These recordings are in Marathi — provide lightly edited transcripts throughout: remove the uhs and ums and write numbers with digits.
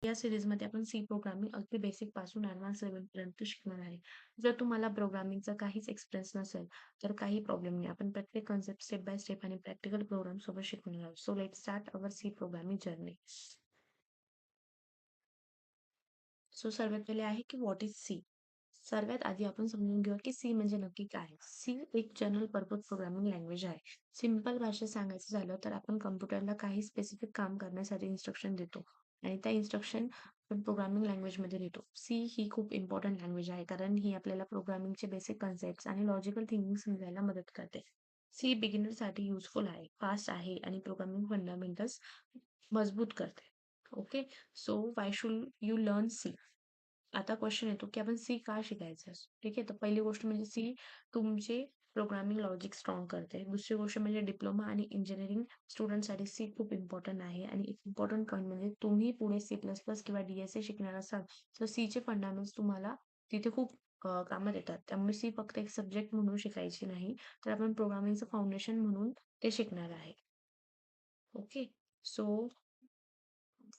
या सिरीजमध्ये आपण सी प्रोग्रामिंग अगदी बेसिक पासून ॲडव्हान्स लेव्हलपर्यंत शिकणार आहे. जर तुम्हाला प्रोग्रामिंगचा काहीच एक्सपिरियन्स नसेल, तर काही प्रॉब्लेम नाही. आपण प्रत्येक कन्सेप्ट स्टेप बाय स्टेप आणि प्रॅक्टिकल प्रोग्राम सोबत शिकणार आहोत. So let's start our C programming journey. So सर्वात पहिले आहे की व्हॉट इज सी. सर्वात आधी आपण समजून घेऊया की सी म्हणजे नक्की काय. सी एक जनरल पर्पज प्रोग्रामिंग लँग्वेज आहे. सिंपल भाषेत सांगायचं झालं तर आपण कम्प्युटरला काही स्पेसिफिक काम करण्यासाठी इन्स्ट्रक्शन देतो आणि त्या इन्स्ट्रक्शन आपण प्रोग्रामिंग लँग्वेजमध्ये लिहितो. सी ही खूप इम्पॉर्टंट लँग्वेज आहे कारण ही आपल्याला प्रोग्रामिंगचे बेसिक कन्सेप्ट आणि लॉजिकल थिंकिंग समजायला मदत करते. सी बिगिनरसाठी युजफुल आहे, फास्ट आहे आणि प्रोग्रामिंग फंडामेंटल्स मजबूत करते. Okay, so why should you learn C. आता क्वेश्चन येतो की आपण सी का शिकायचं. ठीक आहे, तर पहिली गोष्ट म्हणजे सी तुमचे प्रोग्रामिंग लॉजिक स्ट्रॉंग करते. दुसरी गोष्ट म्हणजे डिप्लोमा आणि इंजिनिअरिंग स्टुडंटसाठी सी खूप इम्पॉर्टंट आहे. आणि एक इम्पॉर्टंट पॉईंट म्हणजे तुम्ही पुढे सी प्लस प्लस किंवा DSA शिकणार असाल तर सीचे फंडामेंट्स तुम्हाला तिथे खूप कामात येतात. त्यामुळे सी फक्त एक सब्जेक्ट म्हणून शिकायची नाही, तर आपण प्रोग्रामिंगचं फाउंडेशन म्हणून ते शिकणार आहे. Okay, so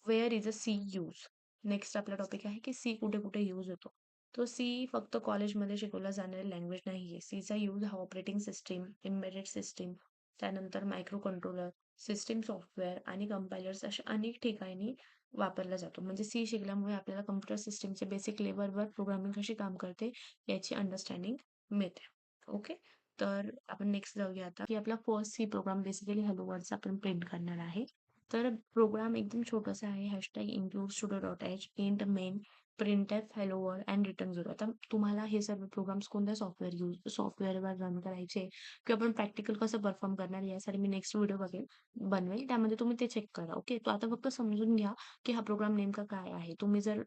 where is a C use. Next आपला टॉपिक आहे की सी कुठे कुठे यूज होतो. तो सी फक्त कॉलेजमध्ये शिकवला जाणारी लँग्वेज नाहीये. सीचा यूज हा ऑपरेटिंग सिस्टीम, एम्बेडेड सिस्टीम, त्यानंतर मायक्रो कंट्रोलर, सिस्टीम सॉफ्टवेअर आणि कंपायलर्स अशा अनेक ठिकाणी वापरला जातो. म्हणजे सी शिकल्यामुळे आपल्याला कम्प्युटर सिस्टीमचे बेसिक लेवलवर प्रोग्रामिंग कशी काम करते याची अंडरस्टँडिंग मिळते. ओके, तर आपण नेक्स्ट जाऊया आता की आपला first C program basically hello वर्डचा आपण प्रिंट करणार आहे. तर प्रोग्राम एकदम छोटासा आहे. Hashtag include studio dot H int main printf hello world and return 0. आता तुम्हाला हे सर्व प्रोग्राम्स कोणत्या सॉफ्टवेअरवर रन करायचे किंवा आपण प्रॅक्टिकल कसं परफॉर्म करणार यासाठी मी नेक्स्ट व्हिडिओ बनवेल. त्यामध्ये तुम्ही ते चेक करा. ओके, तो आता फक्त समजून घ्या की हा प्रोग्राम नेमका काय आहे. तुम्ही जर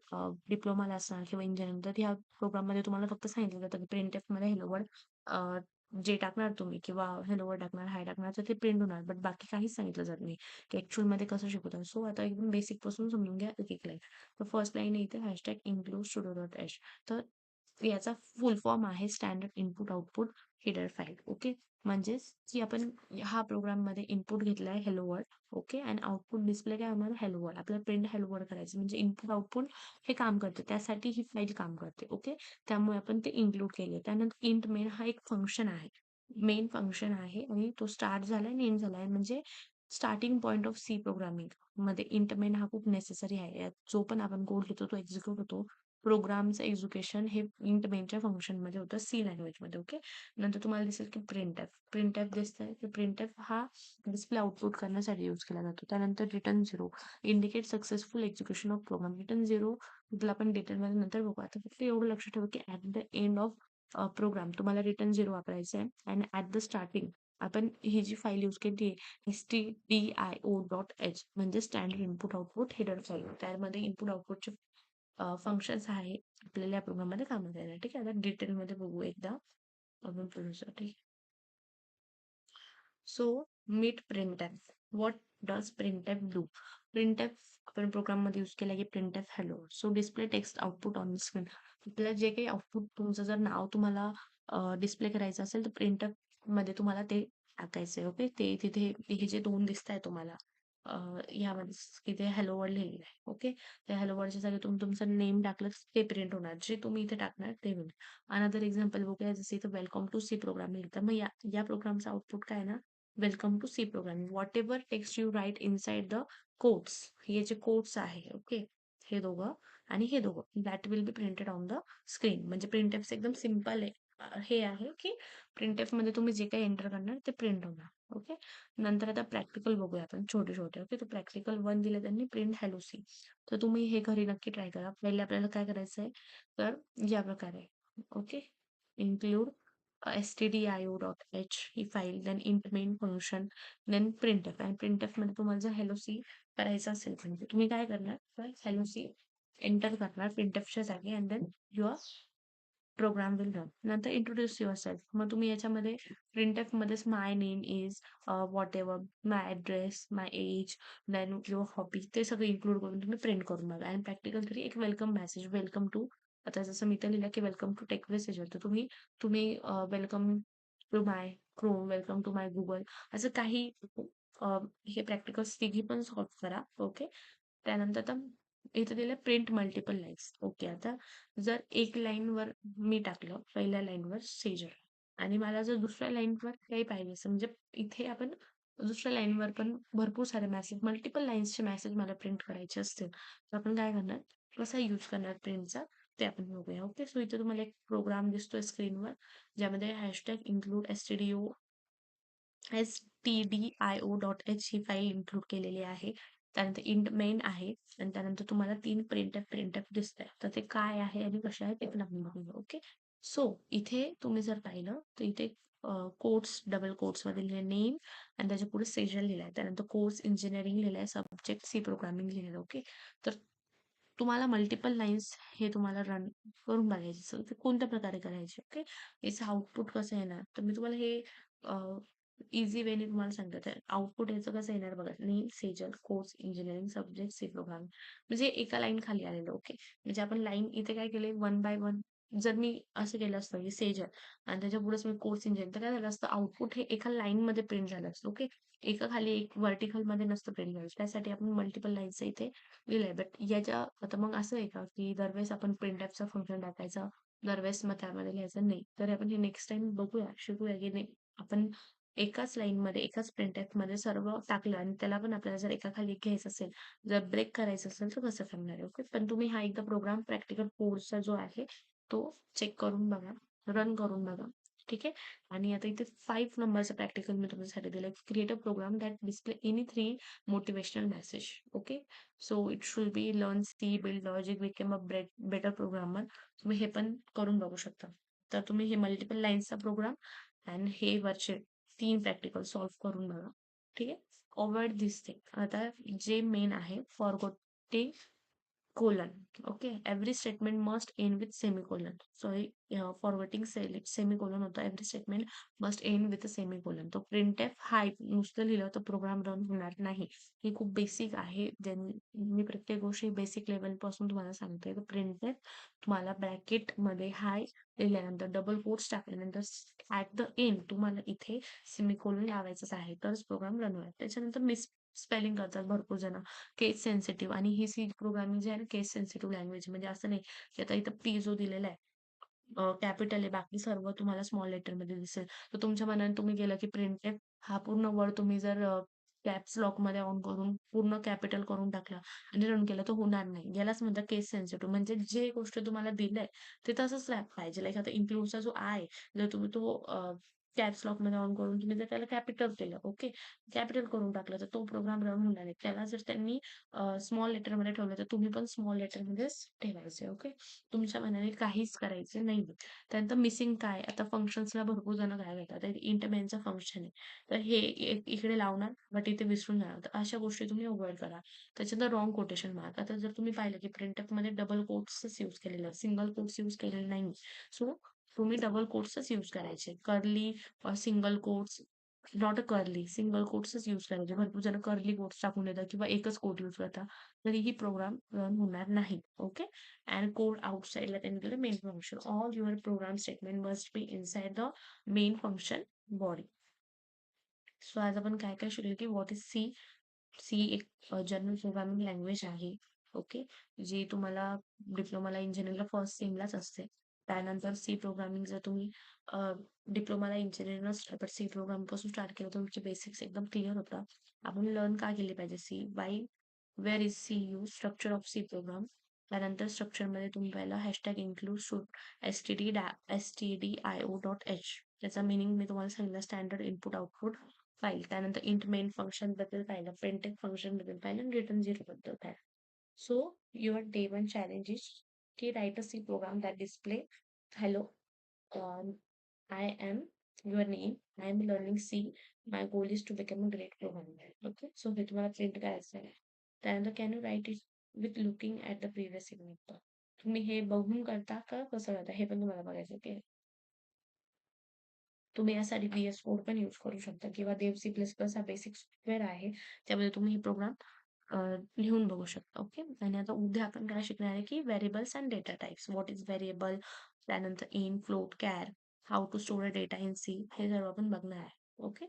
डिप्लोमाला असाल किंवा इंजिनिअरिंग तर ह्या प्रोग्राममध्ये तुम्हाला फक्त सांगितलं जातं की प्रिंटएफ मध्ये हॅलो वर्ल्ड जे टाकणार तुम्ही किंवा हॅलो वर्ल्ड टाकणार, हाय टाकणार तर ते प्रिंट होणार. बट बाकी काहीच सांगितलं जात नाही की ॲक्चुअलमध्ये कसं शिकवतात. सो आता एकदम बेसिक पासून समजून घ्या एक एक लाईन. तर फर्स्ट लाईन आहे इथे hashtag include studio dot H. तर याचा फुल फॉर्म आहे standard input output header file. Okay, म्हणजेच की आपण हा प्रोग्राम मध्ये इनपुट घेतलाय हॅलो वर्ल्ड. ओके, आणि आउटपुट डिस्प्ले काय होणार हॅलो वर्ल्ड. आपल्याला प्रिंट हॅलो वर्ल्ड करायचं म्हणजे इनपुट आउटपुट हे काम करते, त्यासाठी ही फाईल काम करते. ओके, त्यामुळे आपण ते इन्क्लूड केले. त्यानंतर इंट मेन हा एक फंक्शन आहे, मेन फंक्शन आहे आणि तो स्टार्ट झालाय आणि एंड झालाय. म्हणजे starting point of C programming मध्ये इंट मेन हा खूप नेसेसरी आहे. यात जो पण आपण कोड लिहितो तो एक्झिक्यूट होतो. प्रोग्रामचं एक्झिक्युशन हे इंट मेनच्या फंक्शन मध्ये होतं सी लँग्वेज मध्ये. ओके, नंतर तुम्हाला दिसेल की प्रिंट एफ दिसतंय. तर प्रिंट एफ हा डिस्प्ले आउटपुट करण्यासाठी यूज केला जातो. त्यानंतर return 0 indicate successful execution of program. Return 0 तुला आपण डिटेलमध्ये नंतर बघू. आता फक्त एवढं लक्षात ठेवा की at the end of program तुम्हाला रिटर्न 0 वापरायचं आहे आणि ऍट द स्टार्टिंग आपण ही जी फाईल यूज केली आहे stdio.h म्हणजे standard input output header file. त्यामध्ये इनपुट आउटपुटचे फंक्शन्स आहे आपल्याला या प्रोग्राममध्ये कामात येणार. ठीक आहे, आता डिटेलमध्ये बघू एकदा आपण पुढे. So meet printf. What does printf do. Printf आपण प्रोग्राममध्ये यूज केला की printf hello. So display text output on the screen. आपल्याला जे काही आउटपुट तुमचं जर नाव तुम्हाला डिस्प्ले करायचं असेल तर प्रिंटएफ मध्ये तुम्हाला ते टाकायचंय. ओके, ते तिथे हे जे दोन दिसत आहे तुम्हाला यामध्ये तिथे हॅलो वर्ल्ड लिहिलेलं आहे. ओके, त्या हॅलो वर्ल्डच्या जागी तुम्ही तुमचं नेम टाकलं ते प्रिंट होणार. जे तुम्ही इथे टाकणार ते होईल. अनदर एक्झाम्पल बघूया, जसं इथं वेलकम टू सी प्रोग्रामिंग. तर मग या प्रोग्रामचा आउटपुट काय ना welcome to C programming. Whatever text you write inside the quotes. हे जे कोट्स आहे ओके, हे दोघं आणि हे दोघं that will be printed on the screen. म्हणजे प्रिंटएफ एकदम सिम्पल आहे. हे आहे की प्रिंटएफ मध्ये तुम्ही जे काही एंटर करणार ते प्रिंट होणार. ओके, नंतर आता प्रॅक्टिकल बघूया आपण छोटे छोटे. ओके, तो प्रॅक्टिकल 1 दिले त्यांनी प्रिंट हॅलो सी. तर तुम्ही हे घरी नक्की ट्राय करा. पहिले आपल्याला काय करायचं आहे तर या प्रकारे. ओके, इन्क्लूड stdio.h ही file, then int main function, then printf. आणि प्रिंटएफ मध्ये तुम्हाला जर हॅलो सी करायचं असेल म्हणजे तुम्ही काय करणार तर हॅलो सी एंटर करणार प्रिंटएफच्या जागी and then your program will run. नंतर इंट्रोड्यूस युअरसेल्फ. मग तुम्ही याच्यामध्ये प्रिंटएफ मध्येच my name is whatever, my address, my age, then your hobby ते सगळं इन्क्लूड करून तुम्ही प्रिंट करून बघा. आणि प्रॅक्टिकल तरी एक वेलकम मेसेज, वेलकम टू. आता जसं मी तर लिहिलं की वेलकम टू टेक मेसेजवर, तर तुम्ही तुम्ही welcome to my Chrome, welcome to my Google असं काही हे प्रॅक्टिकल तिघी पण सॉल्व करा. ओके, त्यानंतर आता इथे दिलं प्रिंट मल्टिपल लाईन्स. ओके. आता जर एक लाईनवर मी टाकलं, पहिल्या लाईनवर सेजल आणि मला जर दुसऱ्या लाईनवर काही पाहिजे असेल, म्हणजे इथे आपण दुसऱ्या लाईनवर पण भरपूर सारे मेसेज, मल्टिपल लाईन्सचे मेसेज मला प्रिंट करायचे असतील, तर आपण काय करणार, कसा यूज करणार प्रिंटचा ते आपण बघूया. ओके. सो इथे तुम्हाला एक प्रोग्राम दिसतोय स्क्रीनवर, ज्यामध्ये हॅशटॅग इन्क्लूड stdio.h ही फाईल इन्क्लूड केलेली आहे. त्यानंतर इंट मेन आहे आणि त्यानंतर तुम्हाला 3 प्रिंटफ दिसत आहे. तर ते काय आहे आणि कसे आहे ते पण आपण बघूया. ओके. सो इथे तुम्ही जर पाहिलं तर इथे कोट्स, डबल कोट्स मध्ये लिहिले नेम आणि त्याच्या पुढे सेजल लिहिलाय. त्यानंतर कोर्स इंजिनिअरिंग लिहिलाय, सब्जेक्ट सी प्रोग्रामिंग लिहिलंय. ओके. तर तुम्हाला मल्टिपल लाईन्स हे तुम्हाला रन करून बघायचे असेल तर कोणत्या प्रकारे करायचे. ओके. याचं आउटपुट कसं येणार, तर मी तुम्हाला हे इझी वेने तुम्हाला सांगते. तर आउटपुट याचं कसं येणार बघा. Name Sejal course engineering subject C programming, म्हणजे एका लाईन खाली आलेलं. ओके. म्हणजे आपण लाईन इथे काय केले, वन बाय वन. जर मी असं केलं असतं की सेजल आणि त्याच्या पुढेच मी कोर्स इंजिनिअरिंग, तर काय झालं असतं, आउटपुट हे एका लाईन मध्ये प्रिंट झालं असतं. ओके. एका खाली एक व्हर्टिकल मध्ये नसतं प्रिंट झालं. त्यासाठी आपण मल्टिपल लाईन्स इथे लिहिलंय. बट याच्या आता मग असं आहे का की दरवेळेस आपण प्रिंटफचा फंक्शन टाकायचा, दरवेळेस मग त्यामध्ये लिहायचं नाही. तर आपण हे नेक्स्ट टाइम बघूया, शिकूया की नाही आपण एकाच लाईन मध्ये, एकाच प्रिंटफ मध्ये सर्व टाकलं आणि त्याला पण आपल्याला जर एका खाली एक घ्यायचं असेल, जर ब्रेक करायचं असेल तर कसं करणार आहे. ओके. पण तुम्ही हा एकदा प्रोग्राम प्रॅक्टिकल कोर्सचा जो आहे तो चेक करून बघा, रन करून बघा. ठीक आहे. आणि आता इथे 5 नंबरचं प्रॅक्टिकल मी तुमच्यासाठी दिलं. Create a program that display any 3 motivational message. Okay. So it should be learn C, build logic, became a better programmer. तुम्ही हे पण करून बघू शकता. तर तुम्ही हे मल्टिपल लाईन्सचा प्रोग्राम आणि हे वरचे 3 प्रॅक्टिकल सॉल्व्ह करून बघा. ठीक आहे. अवॉइड दिस थिंग. आता जे मेन आहे, फॉरगोटिंग colon. Okay. Every statement must end with semicolon. Sorry, forwarding semicolon होता. Every statement must end with a semicolon. तो printf हा नुसतं लिहिलं तर प्रोग्राम रन होणार नाही. हे खूप बेसिक आहे. मी प्रत्येक गोष्टी बेसिक लेवल पासून तुम्हाला सांगते. तर printf तुम्हाला ब्रॅकेट मध्ये हाय लिहिल्यानंतर डबल कोट्स टाकल्यानंतर ऍट द एंड तुम्हाला इथे सेमिकोलॉन लावायचंच आहे, तरच प्रोग्राम रन होईल. त्याच्यानंतर मिस स्पेलिंग करतात भरपूर जण, केस सेन्सिटिव्ह. आणि ही सी प्रोग्रामिंग जी आहे ना, केस सेन्सिटिव्ह लँग्वेज, म्हणजे असं नाही की आता इथं पी जो दिलेला आहे कॅपिटल आहे, बाकी सर्व तुम्हाला स्मॉल लेटर मध्ये दिसेल. तर तुमच्या मनाने तुम्ही गेलं की प्रिंटेड हा पूर्ण वर्ड तुम्ही जर कॅप्स लॉक मध्ये ऑन करून पूर्ण कॅपिटल करून टाकला आणि रन केलं तर होणार नाही. यालाच म्हणतात केस सेन्सिटिव्ह. म्हणजे जे गोष्ट तुम्हाला दिलंय ते तसंच पाहिजे. लाईक आता इन्क्लूडचा जो आहे, जर तुम्ही तो कॅप्स लॉक मध्ये ऑन करून तुम्ही जर त्याला कॅपिटल केलं, ओके, कॅपिटल करून टाकलं, तर तो प्रोग्राम रन होणार नाही. त्याला जर त्यांनी स्मॉल लेटर मध्ये ठेवलं तर तुम्ही पण स्मॉल लेटर मध्येच ठेवायचे. ओके. तुमच्या मनाने काहीच करायचे नाही. त्यानंतर मिसिंग काय, आता फंक्शन्सला भरपूर जण काय करतात, इंट मेनचं फंक्शन आहे तर हे इकडे लावणार बट इथे विसरून जाणार. तर अशा गोष्टी तुम्ही अवॉइड करा. त्याच्यानंतर रॉंग कोटेशन मार्क. आता जर तुम्ही पाहिलं की प्रिंटअप मध्ये डबल कोट्सच यूज केलेलं, सिंगल कोट्स यूज केलेले नाही. सो तुम्ही डबल कोट्सच यूज करायचे. Curly single quotes, not a curly, single कोट्सच यूज करायचे. भरपूर जण कर्ली कोट्स टाकून देतात किंवा एकच कोट यूज करतात, तरीही प्रोग्राम रन होणार नाही. Okay. and code outside let into the main function. All your program statement must be inside the main function body. So आज आपण काय काय शिकलो की व्हॉट इज सी. सी एक जनरल प्रोग्रामिंग लँग्वेज आहे. ओके. जी तुम्हाला डिप्लोमाला इंजिनिअरिंगला फर्स्ट सेमलाच असते. त्यानंतर सी प्रोग्रामिंग जर तुम्ही डिप्लोमाला इंजिनिअरिंग नसलं तर सी प्रोग्राम पासून स्टार्ट केलं तर तुमचे बेसिक्स एकदम क्लिअर होतात. आपण लर्न का केले पाहिजे C, why, where is C use, structure of C program. त्यानंतर स्ट्रक्चरमध्ये तुम्ही पहिला हॅशटॅग इन्क्लूड stdio.h, त्याचा मिनिंग मी तुम्हाला सांगितलं, स्टँडर्ड इनपुट आउटपुट फाईल. त्यानंतर इंट मेन फंक्शन बद्दल पाहिलं, प्रिंटेड फंक्शन बद्दल पाहिलं आणि रिटर्न झिरो बद्दल पाहिलं. So your day one challenge is की write a C program that display hello, I am your name, I am learning C, my goal is to become a great programmer. Okay. So हे तुम्हाला प्रिंट करायचं आहे. त्यानंतर can you write it with looking at the previous signature. तुम्ही हे बघून करता का कसं करता हे पण तुम्हाला बघायचं. ओके. तुम्ही यासाठी VS कोड पण यूज करू शकता किंवा देव सी प्लस प्लस हा बेसिक सॉफ्टवेअर आहे, त्यामध्ये तुम्ही हे प्रोग्राम लिहून बघू शकता. ओके. आणि आता उद्या आपण काय शिकणार आहे की variables and data types. What is variable, त्यानंतर int, float, char, how to store data in C, हे सर्व आपण बघणार आहे. ओके.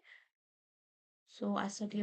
सो आजसाठी